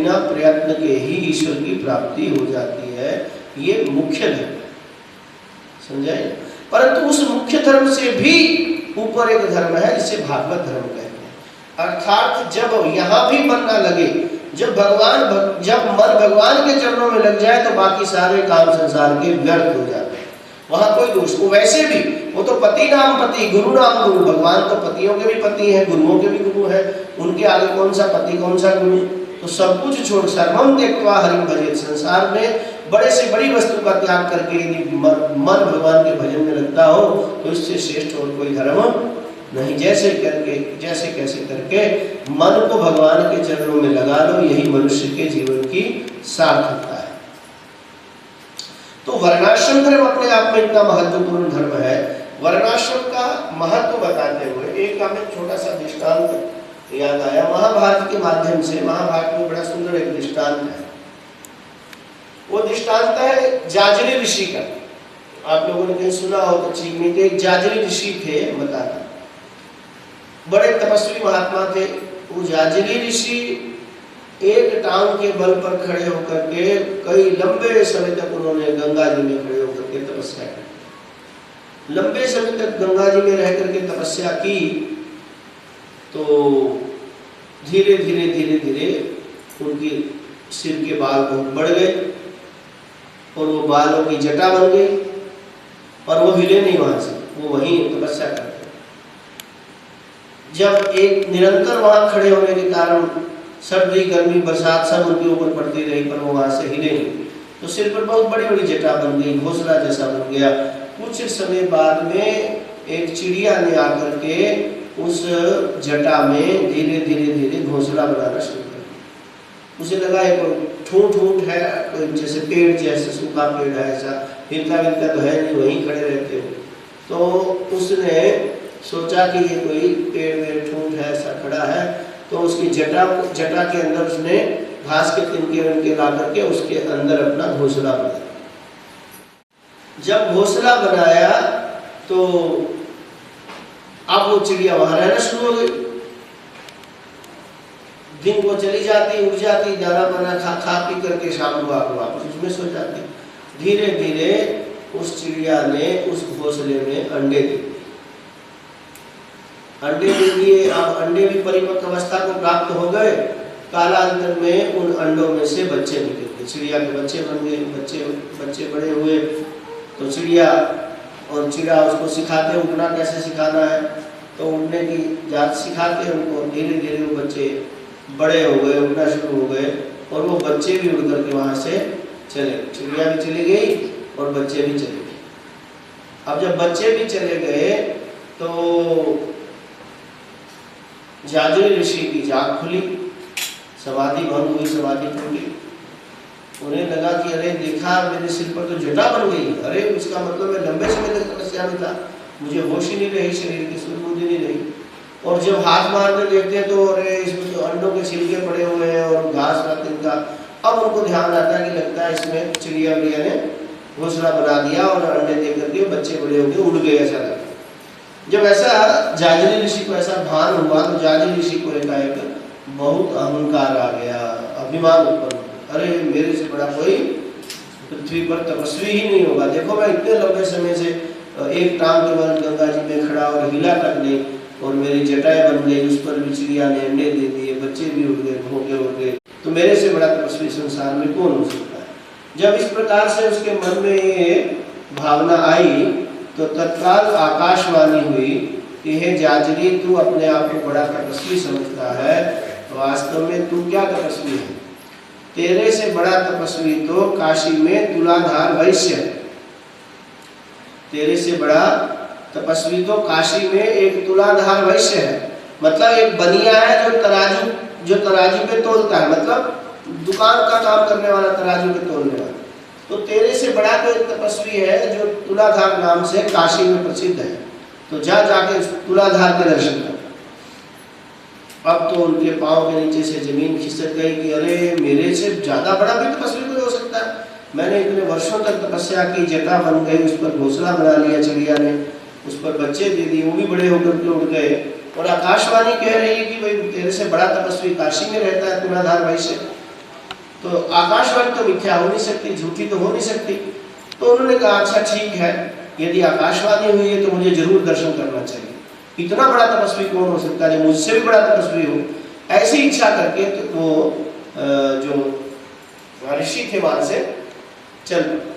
बिना प्रयत्न के ही ईश्वर की प्राप्ति हो जाती है। ये मुख्य धर्म है, समझाए। परंतु उस मुख्य धर्म से भी ऊपर एक धर्म है जिसे भागवत धर्म कहते हैं। अर्थात जब यहाँ भी मन ना लगे, जब मन भगवान के चरणों में लग जाए तो बाकी सारे काम संसार के व्यर्थ हो जाते हैं, वहां कोई दोष। वो वैसे भी वो तो पति नाम पति, गुरु नाम गुरु, भगवान तो पतियों के भी पति हैं, गुरुओं के भी गुरु हैं, उनके आगे कौन सा पति कौन सा गुरु। तो सब कुछ छोड़ सर्वम त्यक्त्वा हरिं भजेत, संसार में बड़े से बड़ी वस्तु का त्याग करके यदि मन भगवान के भजन में लगता हो तो इससे श्रेष्ठ और कोई धर्म नहीं। जैसे कैसे करके मन को भगवान के चरणों में लगा लो, यही मनुष्य के जीवन की सार्थकता है। तो वर्णाश्रम धर्म अपने आप में इतना महत्वपूर्ण धर्म है। वर्णाश्रम का महत्व बताते हुए एक हमें छोटा सा दृष्टांत याद आया महाभारत के माध्यम से। महाभारत में बड़ा सुंदर एक दृष्टांत है। वो दृष्टांत है जाजरी ऋषि का। आप लोगों ने कहीं सुना हो तो ठीक नहीं। एक जाजरी ऋषि थे, बताता, बड़े तपस्वी महात्मा थे। वो जाजरी ऋषि एक टांग के बल पर खड़े होकर के कई लंबे समय तक उन्होंने गंगा जी में खड़े होकर के तपस्या की। लंबे समय तक गंगा जी में रह करके तपस्या की तो धीरे धीरे उनकी सिर के बाल बहुत बढ़ गए और वो बालों की जटा बन गई और वो हिले नहीं वहां से, वो वहीं तपस्या करते। जब एक निरंतर वहां खड़े होने के कारण सर्दी गर्मी बरसात सब उनके ऊपर पड़ती रही पर वो वहां से हिले नहीं, तो सिर पर बहुत बड़ी बड़ी जटा बन गई, घोंसला जैसा बन गया। कुछ समय बाद में एक चिड़िया ने आकर के उस जटा में धीरे धीरे घोंसला बनाना शुरू कर दिया। उसे लगा एक ठूंठ है, जैसे पेड़ जैसे सूखा पेड़ है, ऐसा हिलता तो है नहीं, वहीं खड़े रहते हो। तो उसने सोचा कि ये कोई पेड़ में ठूंठ है, ऐसा खड़ा है, तो उसकी जटा के अंदर उसने घास के तिनके ला करके उसके अंदर अपना घोंसला बनाया। जब घोंसला बनाया तो अब वो चिड़िया वहां रहना शुरू हो गई। दिन को चली जाती, उठ जाती, दाना पाना खा पी करके शाम को आकर वापस उसमें सो जाती। धीरे धीरे उस चिड़िया ने उस घोंसले में अंडे दिए। अंडे दे दिए। अब अंडे भी परिपक्व अवस्था को प्राप्त हो गए। कालांतर में उन अंडों में से बच्चे निकले, चिड़िया के बच्चे बन गए। बच्चे बड़े हुए तो चिड़िया उसको सिखाते उड़ना कैसे सिखाना है, तो उड़ने की जात सिखाते उनको। धीरे धीरे वो बच्चे बड़े हो गए, उड़ना शुरू हो गए और वो बच्चे भी उड़ करके वहां से चले। चिड़िया भी चली गई और बच्चे भी चले गए। अब जब बच्चे भी चले गए तो जाजरी ऋषि की जाग खुली, समाधि भंग हुई, समाधि टूटी। उन्हें लगा कि अरे देखा मेरे सिर पर तो जटा बन गई, अरे इसका मतलब मैं लंबे समय तक तपस्या में था, मुझे होश ही नहीं रही, शरीर की सुध-बुद्धि नहीं रही। और जब हाथ मार कर देखते हैं तो अरे इसमें तो अंडों के छिलके पड़े हुए हैं और घास का तिनका। अब उनको ध्यान आता है कि लगता है इसमें चिड़िया ने घोंसला बना दिया और अंडे दे करके बच्चे बड़े होकर उड़ गए, ऐसा लगता। जब ऐसा जाजरी ऋषि को ऐसा भान हुआ तो जाजरी ऋषि को एकाएक बहुत अहंकार आ गया, अभिमान उत्पन्न। अरे मेरे से बड़ा कोई पृथ्वी पर तपस्वी ही नहीं होगा। देखो मैं इतने लंबे समय से एक टांग के बल गंगा जी में खड़ा और हिला तक नहीं, और मेरी जटाएं बन गई, उस पर भी चिड़िया ने अंडे दे दिए, बच्चे भी उड़ गए, भोंके उड़ गए, तो मेरे से बड़ा तपस्वी संसार में कौन हो सकता है। जब इस प्रकार से उसके मन में ये भावना आई तो तत्काल आकाशवाणी हुई कि हे जाजरी, तू अपने आप को बड़ा तपस्वी समझता है, वास्तव में तू क्या तपस्वी है। तेरे से बड़ा तपस्वी तो काशी में तुलाधार वैश्य है। तेरे से बड़ा तपस्वी तो काशी में एक तुलाधार वैश्य है, मतलब एक बनिया है जो तराजू पे तोलता है, मतलब दुकान का काम करने वाला, तराजू पे तोलने वाला। तो तेरे से बड़ा कोई तपस्वी है जो तुलाधार नाम से काशी में प्रसिद्ध है, तो जाके तुलाधार के दर्शन कर। अब तो उनके पांव के नीचे से जमीन खिसक गई कि अरे मेरे से ज्यादा बड़ा भी तपस्वी कोई हो सकता है। मैंने इतने वर्षों तक तपस्या की, जटा बन गई, उस पर घोंसला बना लिया चिड़िया ने, उस पर बच्चे दे दिए, वो भी बड़े होकर के उड़ गए, और आकाशवाणी कह रही है कि भाई तेरे से बड़ा तपस्वी काशी में रहता है तुलाधार वैश्य। तो आकाशवाणी तो मिथ्या हो नहीं सकती, झूठी तो हो नहीं सकती। तो उन्होंने कहा अच्छा ठीक है, यदि आकाशवाणी हुई है तो मुझे जरूर दर्शन करना चाहिए। इतना बड़ा तपस्वी कौन हो सकता है जो मुझसे भी बड़ा तपस्वी हो। ऐसी इच्छा करके तो वो जो ऋषि थे वहां से चल पड़े।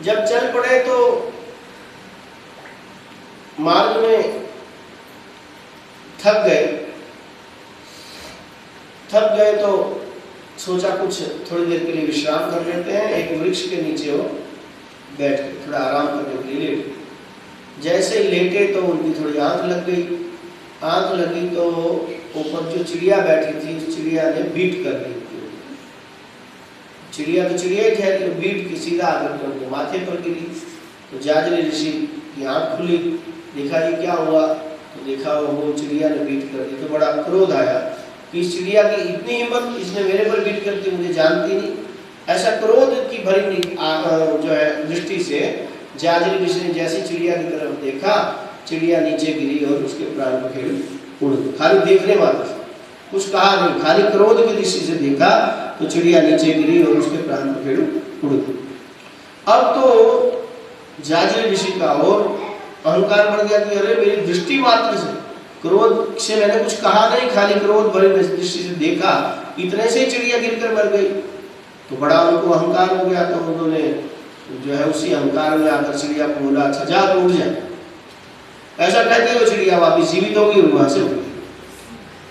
जब चल पड़े तो मार्ग में थक गए तो सोचा कुछ थोड़ी देर के लिए विश्राम कर लेते हैं। एक वृक्ष के नीचे वो बैठ गए, थोड़ा आराम करने के लिए लेटे। जैसे ही लेटे तो उनकी थोड़ी आंख लग गई। आंख लगी तो ऊपर जो चिड़िया बैठी थी उस चिड़िया ने बीट कर दी। चिड़िया तो चिड़िया ही ठहरी, बीट की सीधा आकर उनके माथे पर गिरी। तो जाजरी ऋषि की आंख खुली, देखा ये क्या हुआ। तो देखा वो चिड़िया ने बीट कर दी। तो बड़ा क्रोध आया कि इस चिड़िया की इतनी हिम्मत, इसने मेरे पर बीट करती, मुझे जानती नहीं। ऐसा क्रोध की भरी जो है दृष्टि से जाजरी ऋषि ने जैसी चिड़िया की तरफ देखा, चिड़िया नीचे गिरी और उसके प्राण पखेरु उड़ गए। खाली देखने मात्र से, कुछ कहा नहीं, खाली क्रोध की दृष्टि से देखा तो चिड़िया नीचे गिरी और उसके प्राण पखेरु उड़ गए। अब तो जाजरी ऋषि का और अहंकार बढ़ गया कि अरे मेरी दृष्टि मात्र से, क्रोध से मैंने कुछ कहा नहीं, खाली क्रोध भरी दृष्टि से देखा, इतने से चिड़िया गिरकर मर गई। तो बड़ा उनको अहंकार हो गया। तो उन्होंने जो है उसी अहंकार में आकर चिड़िया को बोला अच्छा जा तो उड़ जा। ऐसा कहते हुए चिड़िया वापिस जीवित होगी और वहां से उड़ गई।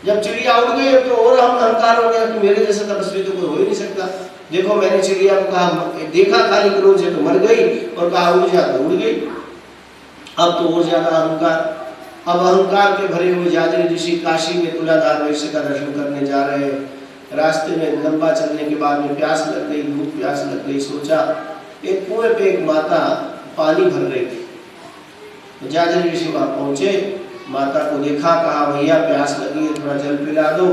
जब चिड़िया उड़ गई तो और हम अहंकार हो गया कि मेरे जैसा तपस्वी तो कोई हो ही नहीं सकता। देखो मैंने चिड़िया को कहा, देखा खाली क्रोध से तो मर गई, और कहा उड़ जा तो उड़ गई। अब तो और ज्यादा अहंकार। अब अहंकार के भरे हुए जाजरी ऋषि काशी में तुलाधार वैश्य का दर्शन करने जा रहे हैं। रास्ते में लंबा चलने के बाद में प्यास लग गई, भूख प्यास लग गई। सोचा एक कुएं पे एक माता पानी भर रही थी। तो जाजरी ऋषि वहां पहुंचे, माता को देखा, कहा भैया प्यास लगी है, थोड़ा जल पिला दो।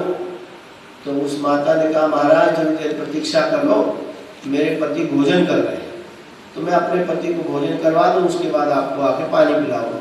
तो उस माता ने कहा महाराज थोड़ी देर प्रतीक्षा कर लो, मेरे पति भोजन कर रहे हैं, तो मैं अपने पति को भोजन करवा दूं, उसके बाद आपको आके पानी पिलाऊंगा।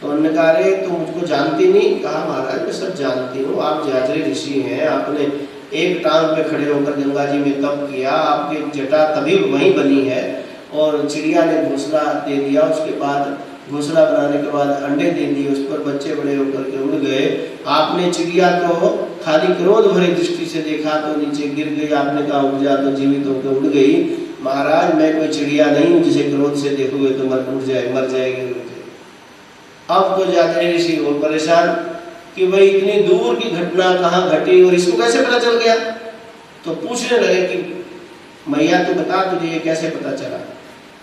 तो उन्होंने कहा अरे तुम मुझको जानती नहीं। कहा महाराज मैं सब जानती हूँ, आप जाजरी ऋषि हैं, आपने एक टांग पे खड़े होकर गंगा जी में तप किया, आपकी जटा तभी वहीं बनी है, और चिड़िया ने घोंसला दे दिया, उसके बाद घोंसला बनाने के बाद अंडे दे दिए, उस पर बच्चे बड़े होकर के उड़ गए। आपने चिड़िया को खाली क्रोध भरी दृष्टि से देखा तो नीचे गिर गई, आपने कहा उड़ जा तो जीवित होकर उड़ गई। महाराज मैं कोई चिड़िया नहीं हूँ जिसे क्रोध से देखोगे तो मर जाएगी। अब तो जाजरी ऋषि और परेशान कि भाई इतनी दूर की घटना कहाँ घटी और इसको कैसे पता चल गया। तो पूछने लगे कि मैया तो बता तुझे ये कैसे पता चला,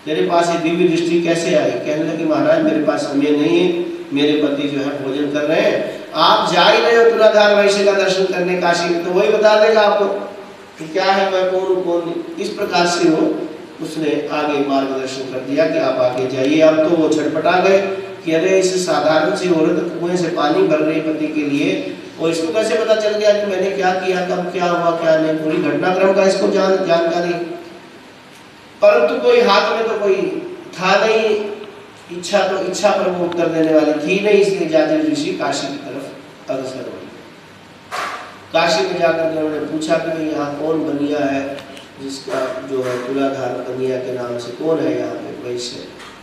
तेरे पास ये दिव्य दृष्टि कैसे आई। कहने लगे महाराज मेरे पास समय नहीं है, मेरे पति जो है भोजन कर रहे हैं, आप जा ही रहे हो तुलाधार वैश्य का दर्शन करने काशी में, तो वही बता देगा आपको कि क्या है, मैं कौन हूँ कौन नहीं। इस प्रकार से वो उसने आगे मार्गदर्शन कर दिया कि आप आगे जाइए। अब तो वो छटपटा गए कि अरे इस साधारण सी औरत कुएं से पानी भर रही पति के लिए, और इसको कैसे पता चल गया कि मैंने क्या किया, कब क्या हुआ क्या नहीं, पूरी घटनाक्रम का इसको जानकारी। परंतु कोई हाथ में तो कोई था नहीं, इच्छा पर वो उत्तर देने वाली थी नहीं, इसलिए जाजरी ऋषि काशी की तरफ अग्रसर हुए। काशी में जाकर उन्होंने पूछा कि भाई यहाँ कौन बनिया है जिसका जो है तुलाधार बनिया के नाम से कौन है यहाँ पे वैश्य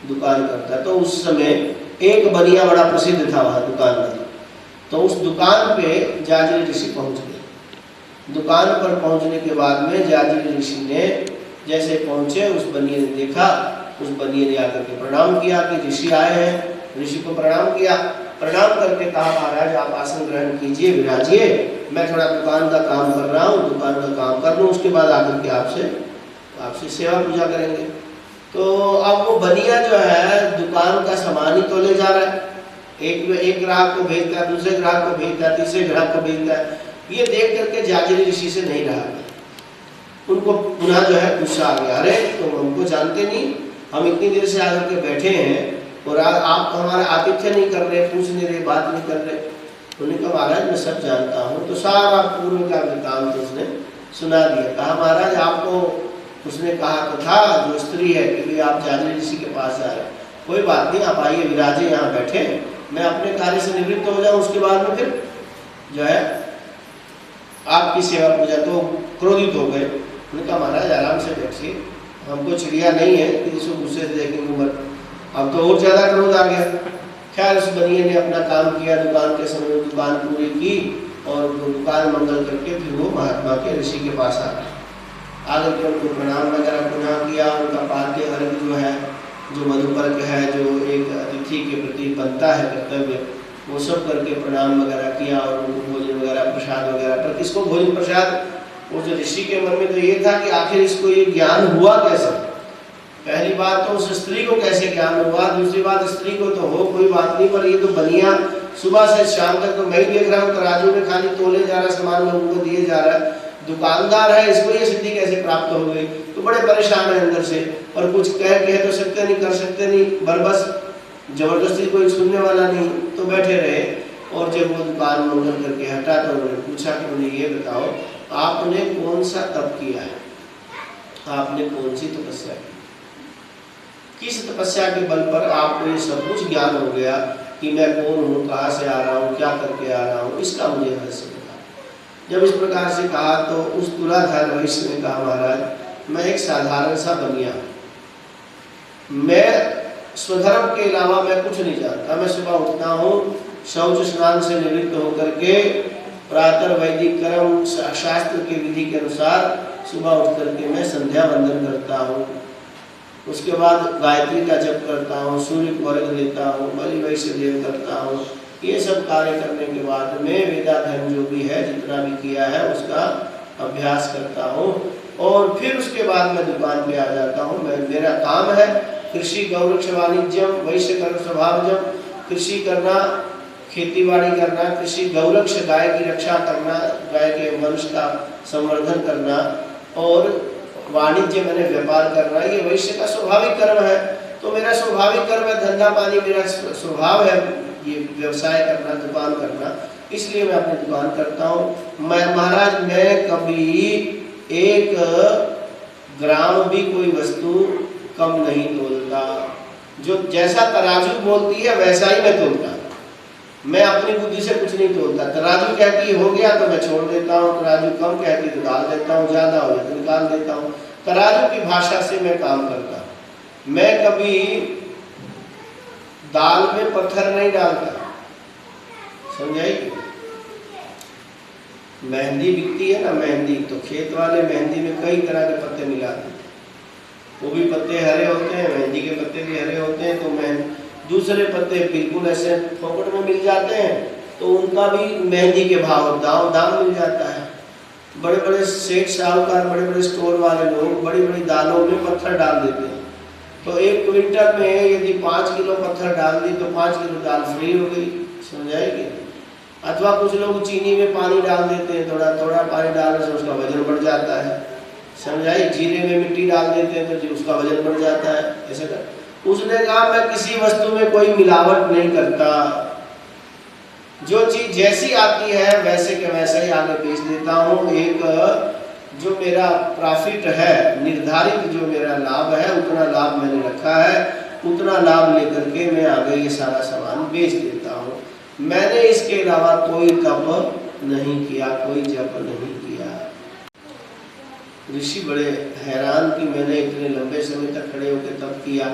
दुकान करता। तो उस समय एक बनिया बड़ा प्रसिद्ध था वहाँ दुकानदार। तो उस दुकान पे जाजरी ऋषि पहुँच गए। दुकान पर पहुँचने के बाद में जाजरी ऋषि ने जैसे पहुँचे, उस बनिए ने देखा, उस बनिए ने आकर के प्रणाम किया कि ऋषि आए हैं। ऋषि को प्रणाम किया, प्रणाम करके कहा महाराज आप आसन ग्रहण कीजिए, विराजिए, मैं थोड़ा दुकान का काम कर रहा हूँ, दुकान का काम कर लूँ, उसके बाद आकर के आपसे सेवा पूजा करेंगे। तो अब वो बनिया जो है दुकान का सामान ही तो ले जा रहा है, एक ग्राहक को भेजता है, दूसरे ग्राहक को भेजता है, तीसरे ग्राहक को भेजता है। ये देख करके जाजरी ऋषि से नहीं रहा, उनको पुनः जो है गुस्सा आ गया, अरे तुम हमको जानते नहीं, हम इतनी देर से आकर के बैठे हैं और आप हमारा आतिथ्य नहीं कर रहे, पूछ नहीं रहे, बात नहीं कर रहे। उन्होंने कहा महाराज मैं सब जानता हूँ। तो सारा पूर्व का वृत्तांत उसने सुना दिया। कहा महाराज आपको उसने कहा तो था जो स्त्री है कि आप जाजरी ऋषि के पास जा रहे हैं, कोई बात नहीं, आप आइए विराजे, यहाँ बैठे, मैं अपने कार्य से निवृत्त हो जाऊँ, उसके बाद में फिर जो है आपकी सेवा पूजा। तो क्रोधित हो गए। उन्होंने कहा महाराज आराम से बैठिए, हमको चिड़िया नहीं है कि इसको गुस्से से देखेंगे मत। अब तो और ज़्यादा क्रोध आ गया। खैर उस बनिए ने अपना काम किया, दुकान के समय दुकान पूरी की और दुकान मंगल करके फिर वो महात्मा के ऋषि के पास आ गए। आगे के उनको प्रणाम वगैरह पुनः किया। उनका पाद्य अर्घ जो है, जो मधुपर्क है, जो एक अतिथि के प्रति बनता है कर्तव्य, वो सब करके प्रणाम वगैरह किया और उनको भोजन वगैरह प्रसाद वगैरह। पर किसको भोजन प्रसाद? वो जो ऋषि के मन में तो ये था कि आखिर इसको ये ज्ञान हुआ कैसे। पहली बात तो उस स्त्री को कैसे ज्ञान हुआ, दूसरी बात स्त्री को तो हो कोई बात नहीं, पर ये तो बनिया सुबह से शाम तक तो मैं ही देख रहा हूँ तराजू में खाली तोले जा रहा, सामान लोगों को दिए जा रहा है, दुकानदार है, इसको ये सिद्धि कैसे प्राप्त हो गई। तो बड़े परेशान है अंदर से, और कुछ कह तो सकते नहीं, कर सकते नहीं, बस जबरदस्ती कोई सुनने वाला नहीं, तो बैठे रहे। और जब वो दुकान मंगल करके हटा तो उन्होंने पूछा कि मुझे ये बताओ आपने कौन सा तप किया है, आपने कौन सी तपस्या की, किस तपस्या के बल पर आपको ये सब कुछ ज्ञान हो गया कि मैं कौन हूँ, कहाँ से आ रहा हूँ, क्या करके आ रहा हूँ, इसका मुझे रहस्य बता। जब इस प्रकार से कहा तो उस तुलाधार वैश्य ने कहा महाराज मैं एक साधारण सा बनिया, मैं स्वधर्म के अलावा मैं कुछ नहीं जानता। मैं सुबह उठता हूँ, शौच स्नान से निवृत्त होकर के प्रातः वैदिक कर्म शास्त्र के विधि के अनुसार सुबह उठ करके मैं संध्या वंदन करता हूँ, उसके बाद गायत्री का जप करता हूँ, सूर्य को अर्घ देता हूँ, बलि वैश्य देव करता हूँ। ये सब कार्य करने के बाद में वेदाध्ययन जो भी है जितना भी किया है उसका अभ्यास करता हूँ और फिर उसके बाद मैं दुकान पे आ जाता हूँ। मेरा काम है कृषि गौरक्ष वाणिज्यम वैश्य कर्म स्वभावजम, कृषि करना, खेती बाड़ी करना, कृषि गौरक्ष गाय की रक्षा करना, गाय के वंश का संवर्धन करना, और वाणिज्य मैंने व्यापार करना, ये वैश्य का स्वाभाविक कर्म है। तो मेरा स्वाभाविक कर्म है, धंधा पानी मेरा स्वभाव है, ये व्यवसाय करना, दुकान करना, इसलिए मैं अपनी दुकान करता हूँ। मैं महाराज मैं कभी 1 ग्राम भी कोई वस्तु कम नहीं तोलता, जो जैसा तराजू बोलती है वैसा ही मैं तोलता। मैं अपनी बुद्धि से कुछ नहीं तोलता। तराजू कहती है हो गया तो मैं छोड़ देता हूँ, तराजू कम कहती तो डाल देता हूँ, ज्यादा हो जाए तो निकाल देता हूँ। तराजू की भाषा से मैं काम करता। मैं कभी दाल में पत्थर नहीं डालता, समझाइए। मेहंदी बिकती है ना, मेहंदी, तो खेत वाले मेहंदी में कई तरह के पत्ते मिलाते हैं, वो भी पत्ते हरे होते हैं, मेहंदी के पत्ते भी हरे होते हैं। तो दूसरे पत्ते बिल्कुल ऐसे फोकट में मिल जाते हैं, तो उनका भी मेहंदी के भाव दाम मिल जाता है। बड़े बड़े सेठ साहूकार, बड़े बड़े स्टोर वाले लोग बड़ी बड़ी दालों में पत्थर डाल देते हैं। तो 1 क्विंटल में यदि 5 किलो पत्थर डाल दी तो 5 किलो दाल फ्री हो गई, समझाएगी। अथवा कुछ लोग चीनी में पानी डाल देते हैं, थोड़ा थोड़ा पानी डालने से उसका वजन बढ़ जाता है, समझाइए। जीरे में मिट्टी डाल देते हैं तो उसका वजन बढ़ जाता है, ऐसे कर। उसने कहा मैं किसी वस्तु में कोई मिलावट नहीं करता, जो चीज जैसी आती है वैसे के वैसे ही आगे बेच देता हूँ। एक जो मेरा प्रॉफिट है, निर्धारित जो मेरा लाभ है, उतना लाभ मैंने रखा है, उतना लाभ लेकर के मैं आगे ये सारा सामान बेच देता हूँ। मैंने इसके अलावा कोई तप नहीं किया, कोई जप नहीं किया। ऋषि बड़े हैरान कि मैंने इतने लंबे समय तक खड़े होकर तप किया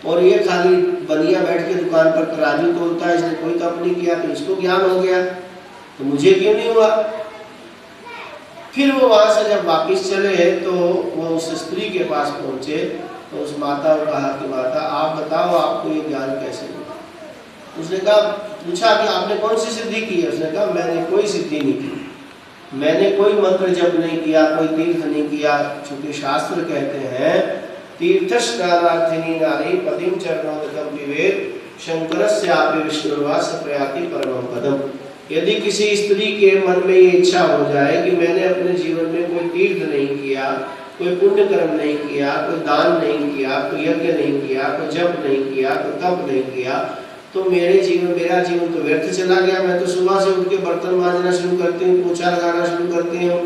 और ये खाली बनिया बैठ के दुकान पर तराजू तोलता है, इसने कोई तप नहीं किया, तो इसको ज्ञान हो गया तो मुझे क्यों नहीं हुआ। फिर वो वहां से जब वापिस चले तो वो उस स्त्री के पास पहुंचे तो उस माता को कहा कि माता आप बताओ आपको ये ज्ञान कैसे हुआ। उसने कहा, पूछा कि आपने कौन सी सिद्धि की है। उसने कहा मैंने कोई सिद्धि नहीं की, मैंने कोई मंत्र जप नहीं किया, कोई तीर्थ नहीं किया। चूंकि शास्त्र कहते हैं तीर्थस्नानार्थिनी नारी पतिम चरणोदकम पिबेत शंकरस्यापि विष्णुर्वास प्रयाति परमं पदम। यदि किसी स्त्री के मन में ये इच्छा हो जाए कि मैंने अपने जीवन में कोई तीर्थ नहीं किया, कोई पुण्य कर्म नहीं किया, कोई दान नहीं किया, कोई यज्ञ नहीं किया, कोई जप नहीं किया, कोई तप नहीं किया, तो मेरा जीवन तो व्यर्थ चला गया। मैं तो सुबह से उठ के बर्तन मांजना शुरू करती हूँ, पोछा लगाना शुरू करती हूँ,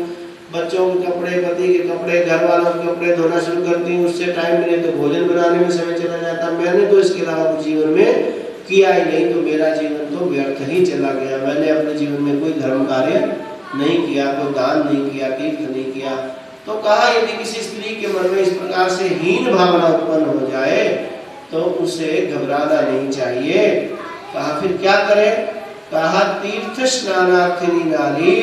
बच्चों के कपड़े, पति के कपड़े, घर वालों के कपड़े धोना शुरू करती हूँ, उससे टाइम मिले तो भोजन बनाने में समय चला जाता। मैंने तो इसके अलावा कुछ जीवन में किया ही नहीं, तो मेरा जीवन तो व्यर्थ ही चला गया। मैंने अपने जीवन में कोई धर्म कार्य नहीं किया, कोई दान नहीं किया, तीर्थ नहीं किया। तो कहा यदि किसी स्त्री के मन में इस प्रकार से हीन भावना उत्पन्न हो जाए तो उसे घबराना नहीं चाहिए। कहा फिर क्या करे? कहा तीर्थ स्नानार्थिनी नारी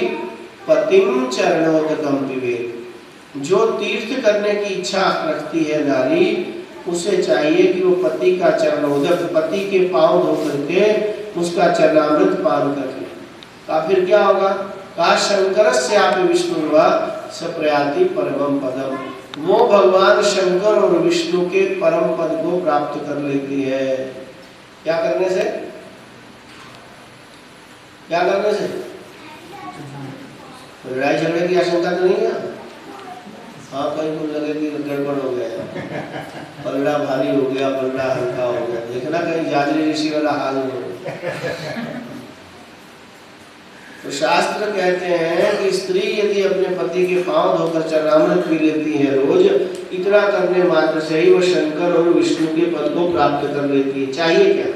पतिम चरणोदकम पिबेत। जो तीर्थ करने की इच्छा रखती है नारी, उसे चाहिए कि वो पति का चरणोदक, पति के पांव धो करके उसका चरणामृत पान कर ले। कहा फिर क्या होगा? कहा शंकरस्यापि विष्णुर्वा सप्रयाति परमं पदम। वो भगवान शंकर और विष्णु के परम पद को प्राप्त कर लेती है। क्या करने से? क्या करने से? लड़ाई झगड़े की आशंका तो नहीं है? हाँ, कहीं को लगे कि गड़बड़ हो गया, पलड़ा भारी हो गया, पलड़ा हल्का हो गया, देखना कहीं जाजरी ऋषि वाला हाल हो गया। तो शास्त्र कहते हैं कि स्त्री यदि अपने पति के पांव धोकर चरणामृत पी लेती है रोज, इतना करने मात्र से ही वो शंकर और विष्णु के पद को प्राप्त कर लेती है। चाहिए क्या?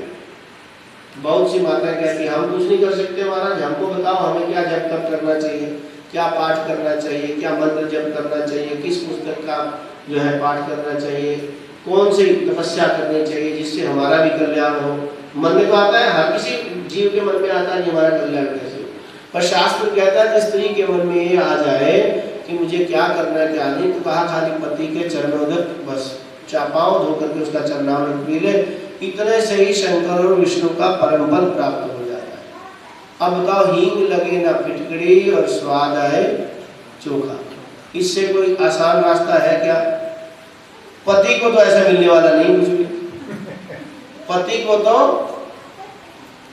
बहुत सी माता कहती है हम कुछ नहीं कर सकते महाराज, हमको बताओ हमें क्या जप तप करना चाहिए, क्या पाठ करना चाहिए, क्या मंत्र जप करना चाहिए, किस पुस्तक का जो है पाठ करना चाहिए, कौन सी तपस्या करनी चाहिए जिससे हमारा भी कल्याण हो। मन में तो आता है, हर किसी जीव के मन में आता है कि हमारा कल्याण कैसे हो। पर शास्त्र कहता है कि स्त्री के मन में ये आ जाए कि मुझे क्या करना है क्या नहीं, तो कहा खाली पति के चरणोदक बस चापाओं धो करके उसका चरणामृत पी ले, इतने से ही शंकर और विष्णु का परम पद प्राप्त हो जाता है। अब बताओ, हींग लगे ना फिटकड़ी और स्वाद आए चोखा, इससे कोई आसान रास्ता है क्या? पति को तो ऐसा मिलने वाला नहीं कुछ भी। पति को तो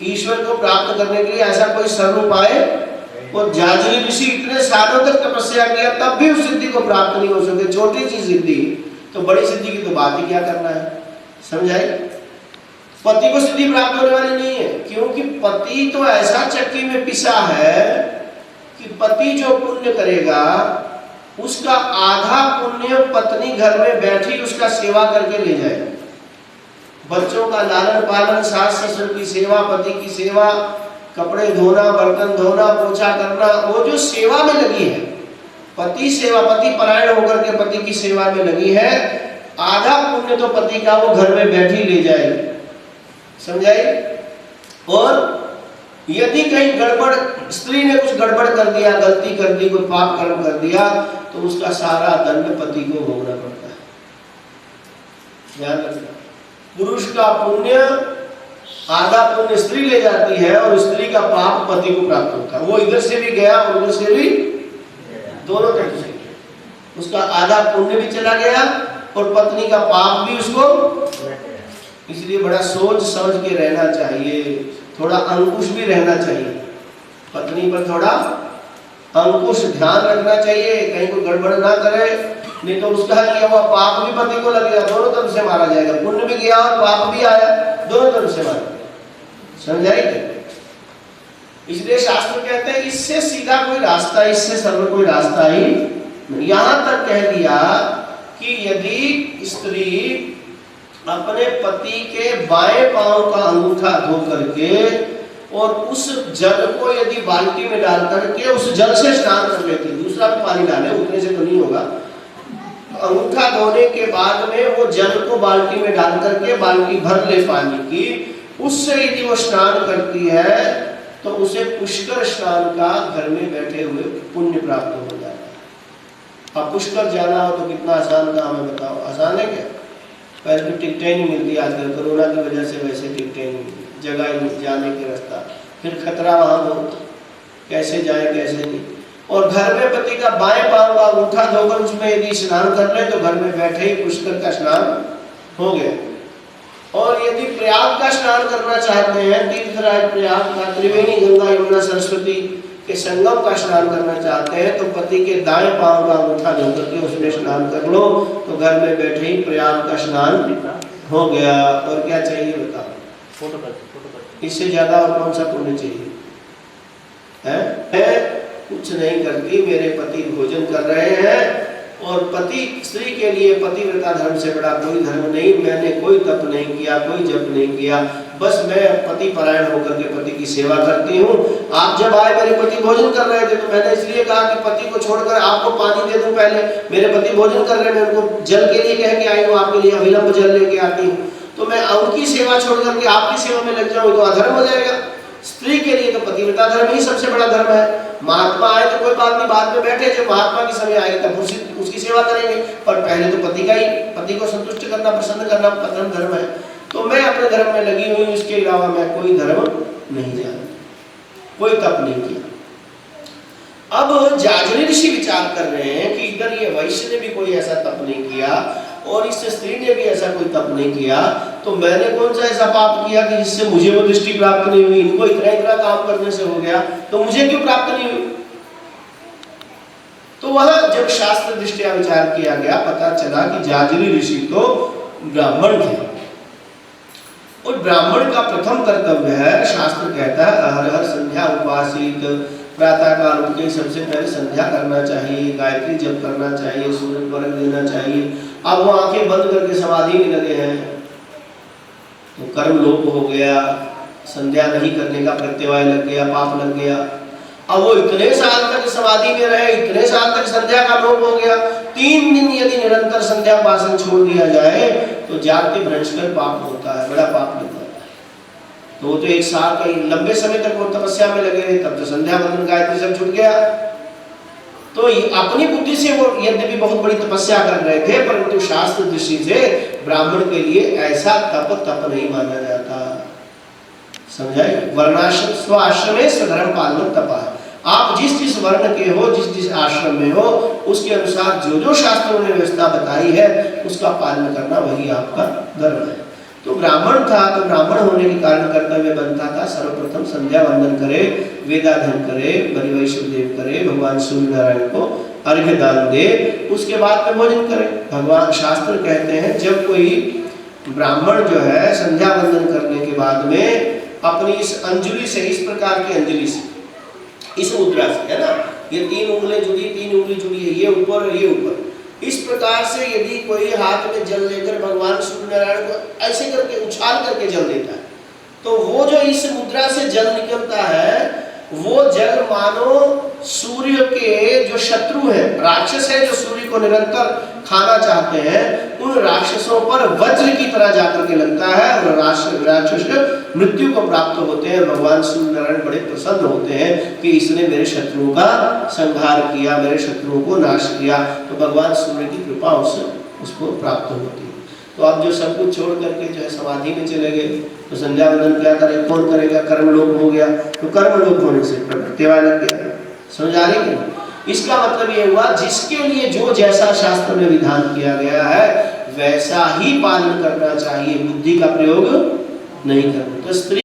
ईश्वर को प्राप्त करने के लिए ऐसा कोई सरल उपाय, वो जाजरी ऋषि इतने सालों तक तपस्या किया तब भी उस सिद्धि को प्राप्त नहीं हो सके। छोटी सी सिद्धि, तो बड़ी सिद्धि की तो बात ही क्या करना है, समझाए? पति को सिद्धि प्राप्त होने वाली नहीं है, क्योंकि पति तो ऐसा चक्की में पिसा है कि पति जो पुण्य करेगा उसका आधा पुण्य पत्नी घर में बैठी उसका सेवा करके ले जाएगी। बच्चों का लालन पालन, सास ससुर की सेवा, पति की सेवा, कपड़े धोना, बर्तन धोना, पोछा करना, वो जो सेवा में लगी है, पति सेवा, पति परायण होकर के पति की सेवा में लगी है, आधा पुण्य तो पति का वो घर में बैठी ले जाएगी, समझाइए? और यदि कहीं गड़बड़, स्त्री ने कुछ गड़बड़ कर दिया, गलती कर दी, कोई पाप कर्म कर दिया, तो उसका सारा दंड पति को भोगना पड़ता है। ध्यान रखना, पुरुष का पुण्य, आधा पुण्य स्त्री ले जाती है और स्त्री का पाप पति को प्राप्त होता है। वो इधर से भी गया और उधर से भी, दोनों तरफ से उसका आधा पुण्य भी चला गया और पत्नी का पाप भी उसको। इसलिए बड़ा सोच समझ के रहना चाहिए, थोड़ा अंकुश भी रहना चाहिए, पत्नी पर थोड़ा अंकुश ध्यान रखना चाहिए, कहीं कोई गड़बड़ ना करे, नहीं तो उसका किया हुआ पाप भी पति को लगेगा, दोनों तरफ से मारा जाएगा, पुण्य भी गया और पाप भी आया, दोनों तरफ से मारा, समझाइए? इसलिए शास्त्र कहते हैं इससे सीधा कोई रास्ता, इससे सरल कोई रास्ता ही। यहां तक कह दिया कि यदि स्त्री अपने पति के बाएं पांव का अंगूठा धो करके और उस जल को यदि बाल्टी में डाल करके उस जल से स्नान कर लेती, दूसरा भी पानी डाले, उतने से तो नहीं होगा, अंगूठा धोने के बाद में वो जल को बाल्टी में डाल करके बाल्टी भर ले पानी की, उससे यदि वो स्नान करती है तो उसे पुष्कर स्नान का घर में बैठे हुए पुण्य प्राप्त हो जाता है। अब पुष्कर जाना हो तो कितना आसान काम है, बताओ? आसान है क्या? पहले तो टिकटें नहीं मिलती, आजकल कोरोना की वजह से वैसे टिकटें नहीं मिलती, जगह ही जाने के रास्ता, फिर खतरा वहाँ बहुत, कैसे जाए कैसे नहीं। और घर में पति का बाएं पांव का अंगूठा धोकर उसमें यदि स्नान कर ले तो घर में बैठे ही पुष्कर का स्नान हो गया। और यदि प्रयाग का स्नान करना चाहते हैं, तीर्थराज प्रयाग का, त्रिवेणी गंगा यमुना सरस्वती के संगम का स्नान करना चाहते हैं, तो पति के दाएं पांव का अंगूठा धोकर के उसमें स्नान कर लो तो घर में बैठे ही प्रयाग का स्नान हो गया। और क्या चाहिए बताओ? फोटो कर, इससे ज्यादा और कौन सा पुण्य चाहिए? है कुछ नहीं करती, मेरे पति भोजन कर रहे हैं, और पति स्त्री के लिए पतिव्रता धर्म से बड़ा कोई धर्म नहीं। मैंने कोई तप नहीं किया, कोई जप नहीं किया, बस मैं पति परायण होकर के पति की सेवा करती हूँ। आप जब आए मेरे पति भोजन कर रहे थे तो मैंने इसलिए कहा कि पति को छोड़कर आपको पानी दे दूं पहले, मेरे पति भोजन कर रहे हैं, मैं उनको जल के लिए कह के आई हूँ, आपके लिए अविलंब जल लेके आती हूँ, तो मैं उनकी सेवा छोड़ करके आपकी सेवा में लग जाऊँ तो अधर्म हो जाएगा। स्त्री के लिए तो पतिव्रता धर्म ही सबसे बड़ा धर्म है। महात्मा आए तो कोई बात नहीं, बाद में बैठे, जब महात्मा की समय आएगी तब उसकी सेवा करेंगे, पर पहले तो पति को संतुष्ट करना, प्रसन्न करना परम धर्म है। तो मैं अपने धर्म में लगी हुई हूँ, इसके अलावा मैं कोई धर्म नहीं जानती, कोई तप नहीं किया। अब जाजरी ऋषि विचार कर रहे हैं कि इधर ये वैश्य ने भी कोई ऐसा तप नहीं किया और इस स्त्री ने भी ऐसा कोई तप नहीं किया, तो मैंने कौन सा ऐसा पाप किया कि जिससे मुझे वो दृष्टि प्राप्त नहीं हुई? इनको इतना इतना काम करने से हो गया तो मुझे क्यों प्राप्त नहीं हुई? तो वहां जब शास्त्र दृष्टिया विचार किया गया, पता चला कि जाजरी ऋषि तो ब्राह्मण थे और ब्राह्मण का प्रथम कर्तव्य है, शास्त्र कहता है हर हर संध्या उपासित, प्रातः काल उठ के सबसे पहले संध्या करना चाहिए, गायत्री जप करना चाहिए, सूर्य को अर्घ देना चाहिए। अब वो आंखें बंद करके समाधि में लगे हैं तो कर्म लोप हो गया, संध्या नहीं करने का प्रत्यवाय लग गया, पाप लग गया। अब वो इतने साल तक समाधि में रहे, इतने साल तक संध्या का लोप हो गया, 3 दिन यदि निरंतर संध्या उपासन छोड़ दिया जाए तो जागते भ्रष्कर पाप होता है, बड़ा पाप लगता है। तो वो तो 1 साल का लंबे समय तक वो तपस्या में लगे रहे, तब तो संध्या वंदन गायत्री सब छूट गया। तो अपनी बुद्धि से वो यद्यपि बहुत बड़ी तपस्या कर रहे थे, परंतु शास्त्र दृष्टि से ब्राह्मण के लिए ऐसा तप नहीं माना जाता। समझाइए, वर्णाश्रम स्वआश्रमे स्वधर्म पालन तपा। आप जिस वर्ण के हो, जिस आश्रम में हो, उसके अनुसार जो शास्त्रों ने व्यवस्था बताई है उसका पालन करना वही आपका धर्म है। तो ब्राह्मण था, तो ब्राह्मण होने के कारण कर्तव्य बनता था सर्वप्रथम संध्या वंदन करे, वेदाध्ययन करे, बलि वैष्णवदेव करे, भगवान सूर्य नारायण को अर्घ्य दान दे, उसके बाद में भोजन करे। भगवान शास्त्र कहते हैं जब कोई ब्राह्मण जो है संध्या वंदन करने के बाद में अपनी इस अंजलि से, इस प्रकार की अंजलि से, इस मुद्रा से, है ना, ये 3 उंगली जुड़ी, 3 उंगली जुड़ी है, ये ऊपर और ये ऊपर, इस प्रकार से यदि कोई हाथ में जल लेकर भगवान सूर्य नारायण को ऐसे करके उछाल करके जल देता है, तो वो जो इस मुद्रा से जल निकलता है वो जल मानो सूर्य के जो शत्रु है, राक्षस है, जो सूर्य को निरंतर खाना चाहते हैं, उन राक्षसों पर वज्र की तरह जाकर के लगता है और राक्षस मृत्यु को प्राप्त होते हैं। भगवान सूर्य नारायण बड़े प्रसन्न होते हैं कि इसने मेरे शत्रुओं का संहार किया, मेरे शत्रुओं को नाश किया। तो भगवान सूर्य की कृपा उसको प्राप्त होती है। तो अब जो सब कुछ छोड़ करके जो है समाधि में चले गए, तो संध्या वंदन क्या करे, कौन करेगा? कर्म लोप हो गया, तो कर्म लोप होने से प्रत्यवाय लग गया। समझ आ रही है? इसका मतलब ये हुआ जिसके लिए जो जैसा शास्त्र में विधान किया गया है वैसा ही पालन करना चाहिए, बुद्धि का प्रयोग नहीं करना। तो स्त्री